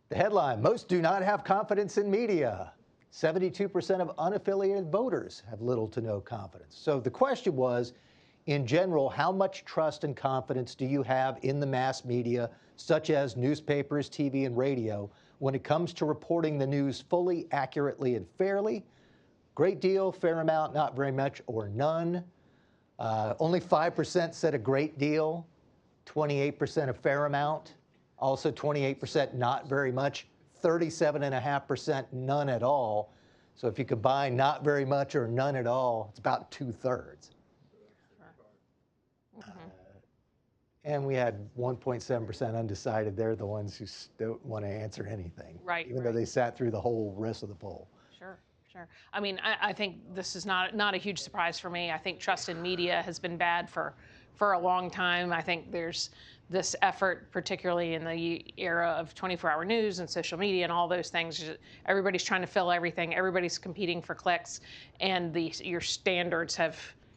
The headline, most do not have confidence in media. 72% of unaffiliated voters have little to no confidence. So the question was, in general, how much trust and confidence do you have in the mass media, such as newspapers, TV, and radio, when it comes to reporting the news fully, accurately, and fairly? Great deal, fair amount, not very much, or none. Only 5% said a great deal, 28% a fair amount, also 28% not very much, 37.5% none at all. So if you combine not very much or none at all, it's about 2/3. And we had 1.7% undecided. They're the ones who don't want to answer anything, Right, even though they sat through the whole rest of the poll. Sure. I mean, I think this is not a huge surprise for me. I think trust in media has been bad for a long time. I think there's this effort, particularly in the era of 24-hour news and social media and all those things. Everybody's trying to fill everything. Everybody's competing for clicks, and your standards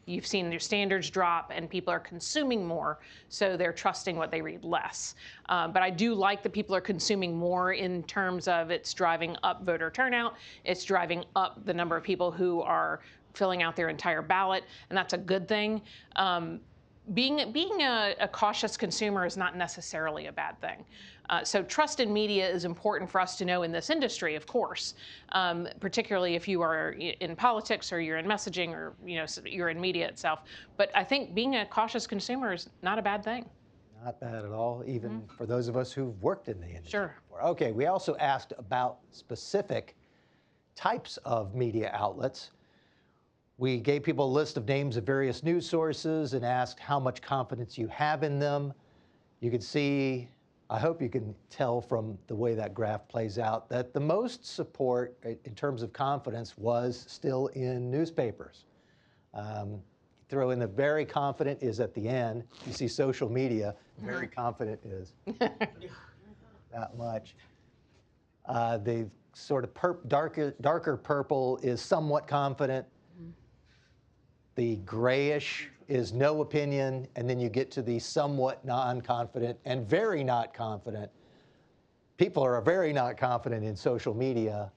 you've seen your standards drop, and people are consuming more, so they're trusting what they read less. But I do like that people are consuming more in terms of it's driving up voter turnout, it's driving up the number of people who are filling out their entire ballot, and that's a good thing. Being a cautious consumer is not necessarily a bad thing. So trust in media is important for us to know in this industry, of course, particularly if you are in politics or you're in messaging or you're in media itself. But I think being a cautious consumer is not a bad thing. Not bad at all, even for those of us who've worked in the industry. Sure. Before. Okay, we also asked about specific types of media outlets. We gave people a list of names of various news sources and asked how much confidence you have in them. You can see, I hope you can tell from the way that graph plays out, that the most support in terms of confidence was still in newspapers. Throw in the very confident is at the end. You see social media, very confident is that much. The sort of darker purple is somewhat confident. The grayish is no opinion, and then you get to the somewhat non-confident and very not confident. People are very not confident in social media.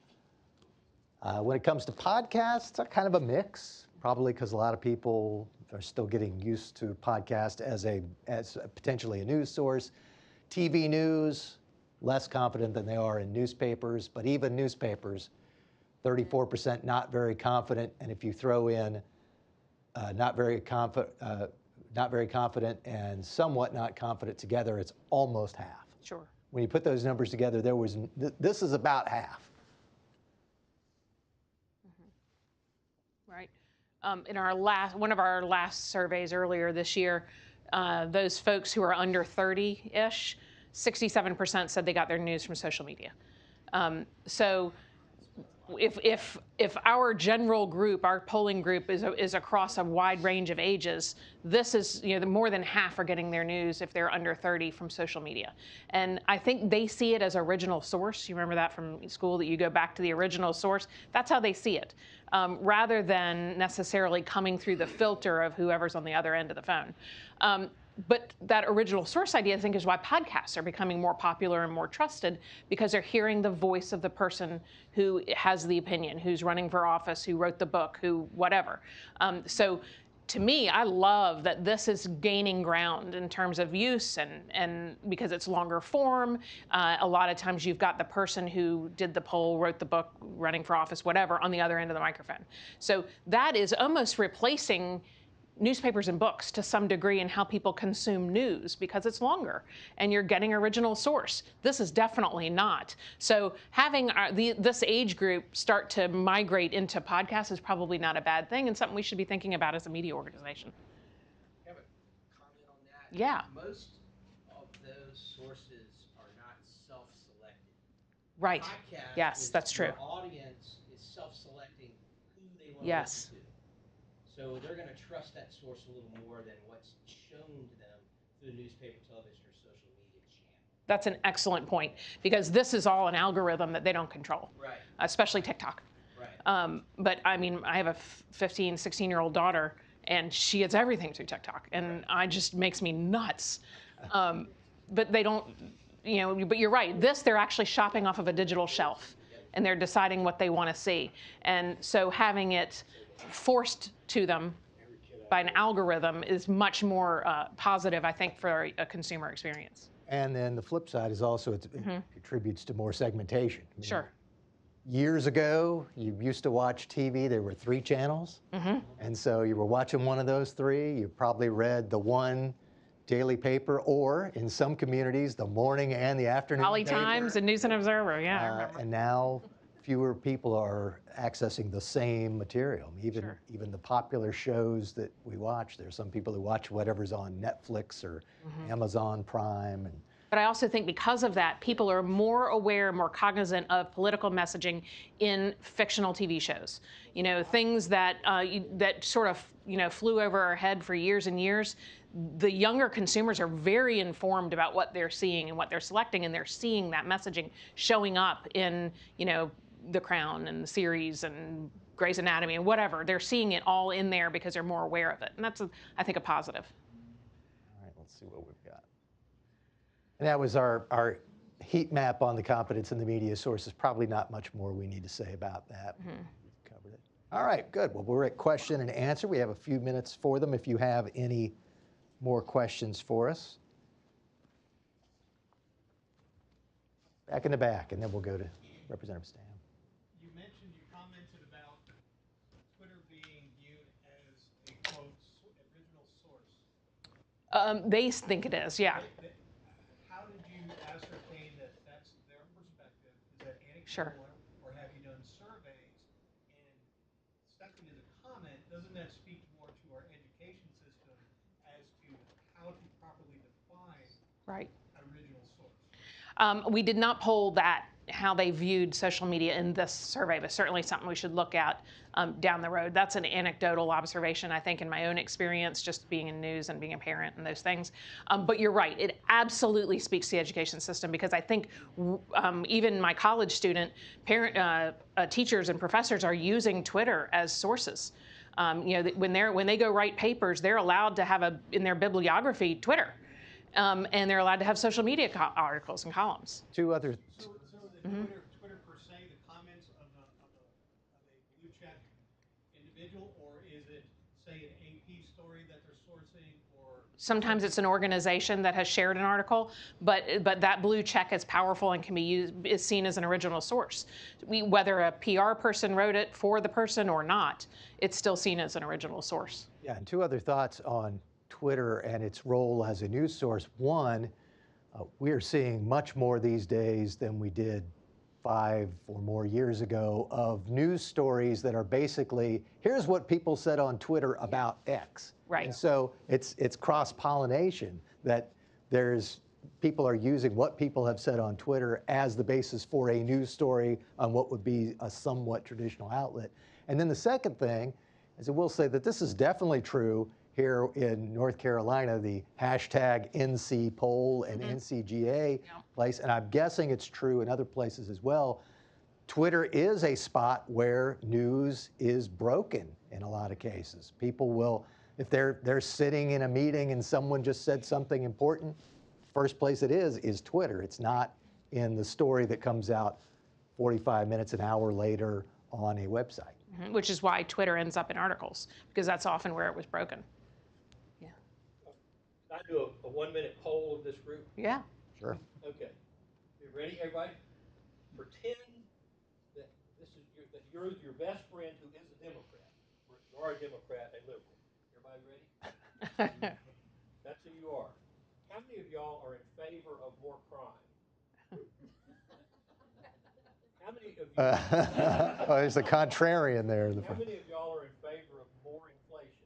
When it comes to podcasts, it's kind of a mix. probably because a lot of people are still getting used to podcast as potentially a news source. TV news, less confident than they are in newspapers, but even newspapers, 34% not very confident, and if you throw in not very confident and somewhat not confident together, it's almost half. Sure. When you put those numbers together, this is about half. Right. In one of our last surveys earlier this year, those folks who are under 30-ish, 67% said they got their news from social media. So if our general group, our polling group is across a wide range of ages, this is, more than half are getting their news if they're under 30 from social media. And I think they see it as original source. You remember that from school, that you go back to the original source? That's how they see it, rather than necessarily coming through the filter of whoever's on the other end of the phone. But that original source idea, I think, is why podcasts are becoming more popular and more trusted, because they're hearing the voice of the person who has the opinion, who's running for office, who wrote the book, who whatever. So to me, I love that this is gaining ground in terms of use, and because it's longer form. A lot of times you've got the person who did the poll, wrote the book, running for office, whatever, on the other end of the microphone. So that is almost replacing newspapers and books to some degree in how people consume news, because it's longer and you're getting original source. This is definitely not. So having this age group start to migrate into podcasts is probably not a bad thing, and something we should be thinking about as a media organization. I have a comment on that. Yeah. Most of those sources are not self-selected. Right. Podcast Yes, that's true. Your audience is self-selecting who they want to Yes. listen to. So they're going to trust that source a little more than what's shown to them through the newspaper, television, or social media channel. That's an excellent point, because this is all an algorithm that they don't control. Right. Especially TikTok. Right. But I mean, I have a 15, 16-year-old daughter, and she gets everything through TikTok, and it just makes me nuts. But they don't, but you're right. They're actually shopping off of a digital shelf, and they're deciding what they want to see. And so having it forced to them by an algorithm is much more positive, I think, for a consumer experience. And then the flip side is also it contributes to more segmentation. I mean, Sure. Years ago, you used to watch TV, there were 3 channels. And so you were watching one of those 3, you probably read the one daily paper, or in some communities, the morning and the afternoon Raleigh paper. Times and News and Observer, yeah, I remember. And now fewer people are accessing the same material. Even the popular shows that we watch, there's some people who watch whatever's on Netflix or Amazon Prime. But I also think because of that, people are more aware, more cognizant of political messaging in fictional TV shows. Things that that sort of flew over our head for years and years. The younger consumers are very informed about what they're seeing and what they're selecting, and they're seeing that messaging showing up in The Crown and the series and Grey's Anatomy and whatever. They're seeing it all in there because they're more aware of it, and that's, I think, a positive. All right, let's see what we've got. And that was our heat map on the competence in the media sources. Probably not much more we need to say about that. We've covered it. All right, good. Well, we're at question and answer. We have a few minutes for them if you have any more questions for us. Back in the back, and then we'll go to Representative Stam. You commented about Twitter being viewed as a, quote, original source. They think it is, yeah. How did you ascertain that that's their perspective? Is that anecdotal? Sure. Or have you done surveys? And second is a comment, doesn't that speak more to our education system as to how to properly define original source? We did not poll that, how they viewed social media in this survey, but certainly something we should look at down the road. That's an anecdotal observation, I think, in my own experience, just being in news and being a parent and those things. But you're right, it absolutely speaks to the education system, because I think even my college student, teachers and professors are using Twitter as sources. When they go write papers, they're allowed to have in their bibliography Twitter. And they're allowed to have social media articles and columns. Two other. So the Twitter per se, the comments of a blue check individual, or is it say, an AP story that they're sourcing, or Sometimes it's an organization that has shared an article, but that blue check is powerful and can be used, is seen as an original source. Whether a PR person wrote it for the person or not, it's still seen as an original source. Yeah, and two other thoughts on Twitter and its role as a news source. One, we are seeing much more these days than we did 5 or more years ago of news stories that are basically, here's what people said on Twitter about X. Right. And so it's cross-pollination, that people are using what people have said on Twitter as the basis for a news story on what would be a somewhat traditional outlet. And then the second thing is, I will say that this is definitely true here in North Carolina, the hashtag NC poll and NCGA place, and I'm guessing it's true in other places as well. Twitter is a spot where news is broken in a lot of cases. People will, if they're sitting in a meeting and someone just said something important, first place it is Twitter. It's not in the story that comes out 45 minutes, an hour later on a website. Which is why Twitter ends up in articles, because that's often where it was broken. Can I do a 1-minute poll of this group? Yeah. Sure. Okay. You ready, everybody? Pretend that that you're your best friend who is a Democrat. You are a Democrat, a liberal. Everybody ready? That's who you are. How many of y'all are in favor of more crime? How many of you? Oh, there's a contrarian there. How many of y'all are in favor of more inflation?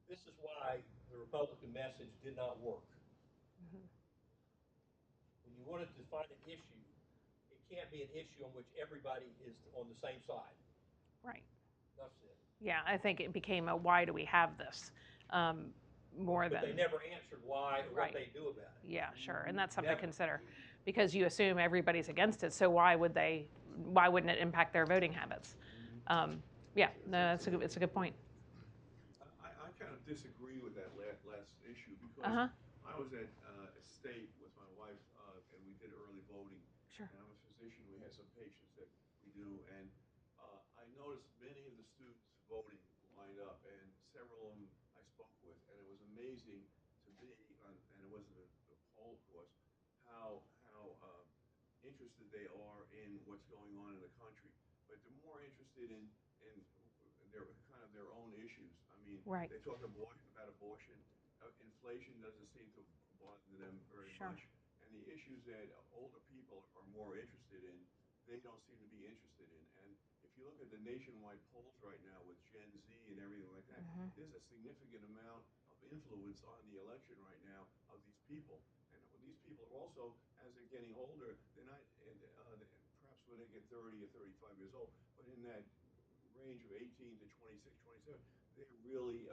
This is why the Republican message did not work. When you wanted to find an issue, it can't be an issue on which everybody is on the same side. Right. That's it. Yeah, I think it became a why do we have this more But than. they never answered why or what they do about it. Yeah, sure, and that's something to consider, because you assume everybody's against it. So why wouldn't it impact their voting habits? Yeah, no, it's a good point. I kind of disagree with that last issue, because I was at State with my wife, and we did early voting. Sure. And I'm a physician. We had some patients that we do, and I noticed many of the students voting lined up, and several of them I spoke with, and it was amazing to me, and it wasn't a poll, of course, how interested they are in what's going on in the country. But they're more interested in their kind of their own issues. I mean, Right. they talk about abortion. Inflation doesn't seem to bother them very much. And the issues that older people are more interested in, they don't seem to be interested in. And if you look at the nationwide polls right now with Gen Z and everything like that, there's a significant amount of influence on the election right now of these people. And these people are also, as they're getting older, they're not, perhaps when they get 30 or 35 years old, but in that range of 18 to 26, 27, they're really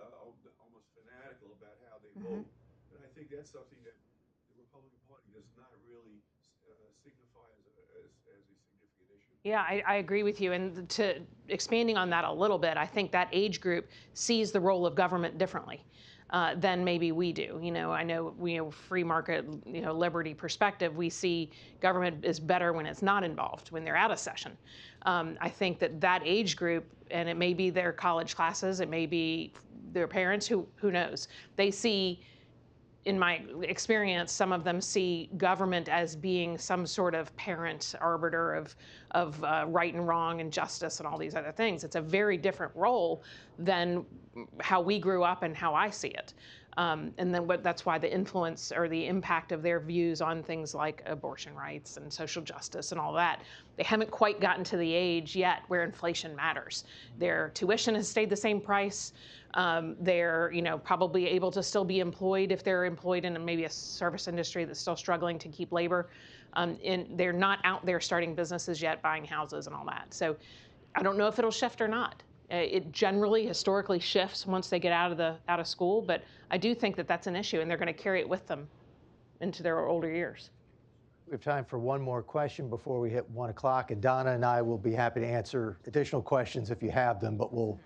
almost fanatical about how they vote. And I think that's something that the Republican Party does not really signify as a significant issue. Yeah, I agree with you. And expanding on that a little bit, I think that age group sees the role of government differently than maybe we do. I know free market, liberty perspective, we see government is better when it's not involved, when they're out of session. I think that age group, and it may be their college classes, it may be their parents, who knows, they see, in my experience, some of them see government as being some sort of parent arbiter of right and wrong and justice and all these other things. It's a very different role than how we grew up and how I see it. And then that's why the influence or the impact of their views on things like abortion rights and social justice and all that, they haven't quite gotten to the age yet where inflation matters. Their tuition has stayed the same price. They're probably able to still be employed if they're employed in maybe a service industry that's still struggling to keep labor. And they're not out there starting businesses yet, buying houses and all that. So I don't know if it'll shift or not. It generally, historically, shifts once they get out of school, but I do think that that's an issue, and they're going to carry it with them into their older years. We have time for one more question before we hit 1 o'clock, and Donna and I will be happy to answer additional questions if you have them, but we'll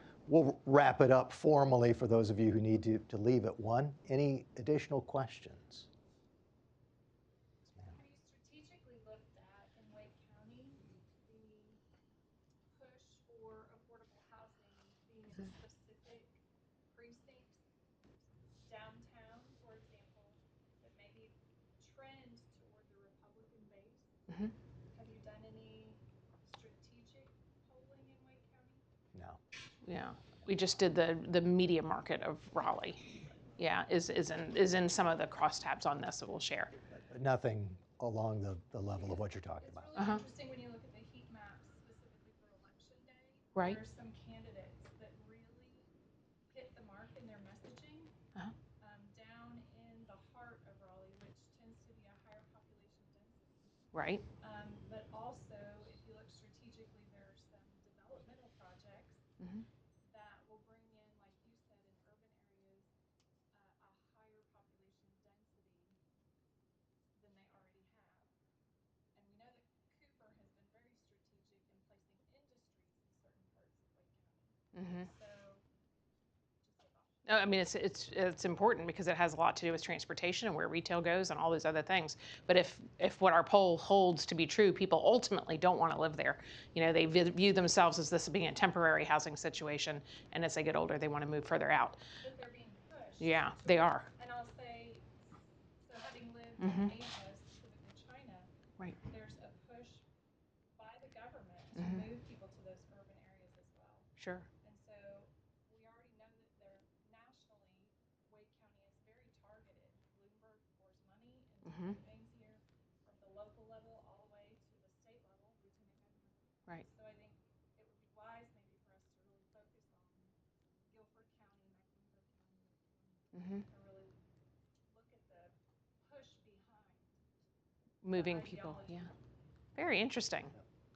wrap it up formally for those of you who need to leave at 1. Any additional questions? Have you strategically looked at, in Wake County, the push for affordable housing trend toward the Republican base. Mhm. Have you done any strategic polling in Wake County? No. Yeah, we just did the media market of Raleigh. Yeah, is in some of the crosstabs on this that we'll share. But nothing along the level of what you're talking about. It's really interesting when you look at the heat maps specifically for election day. Right. There are some candidates that really hit the mark in their messaging down in the heart of Raleigh, which tends to be a higher population density. Right. But also, if you look strategically, there are some developmental projects that will bring in, like you said, in urban areas, a higher population density than they already have. And we know that Cooper has been very strategic in placing industries in certain parts of Wake County. So, just a thought. No, I mean, it's important because it has a lot to do with transportation and where retail goes and all those other things. But if what our poll holds to be true, people ultimately don't want to live there. You know, they view themselves as this being a temporary housing situation, and as they get older, they want to move further out. But they're being pushed. Yeah, they are. And I'll say, so having lived in Asia, specifically China, Right. there's a push by the government to move people to those urban areas as well. Sure. And so we already know that they're nationally, Wake County is very targeted. Bloomberg pours money into things here from the local level all the way to the state level, lieutenant governor. Right. So I think it would be wise maybe for us to really focus on Guilford County, Mecklenburg County, Wake County, and really look at the push behind Moving people. Yeah. Very interesting.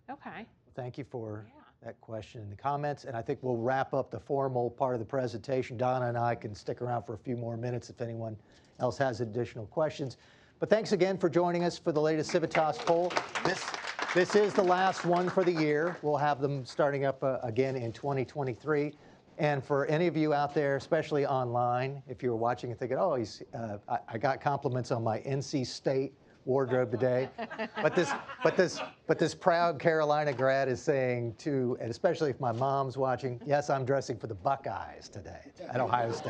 Okay. Thank you for that question and the comments. And I think we'll wrap up the formal part of the presentation. Donna and I can stick around for a few more minutes if anyone else has additional questions. But thanks again for joining us for the latest Civitas poll. This is the last one for the year. We'll have them starting up again in 2023. And for any of you out there, especially online, if you're watching and thinking, oh, I got compliments on my NC State wardrobe today, but this proud Carolina grad is saying too, and especially if my mom's watching, yes, I'm dressing for the Buckeyes today at Ohio State.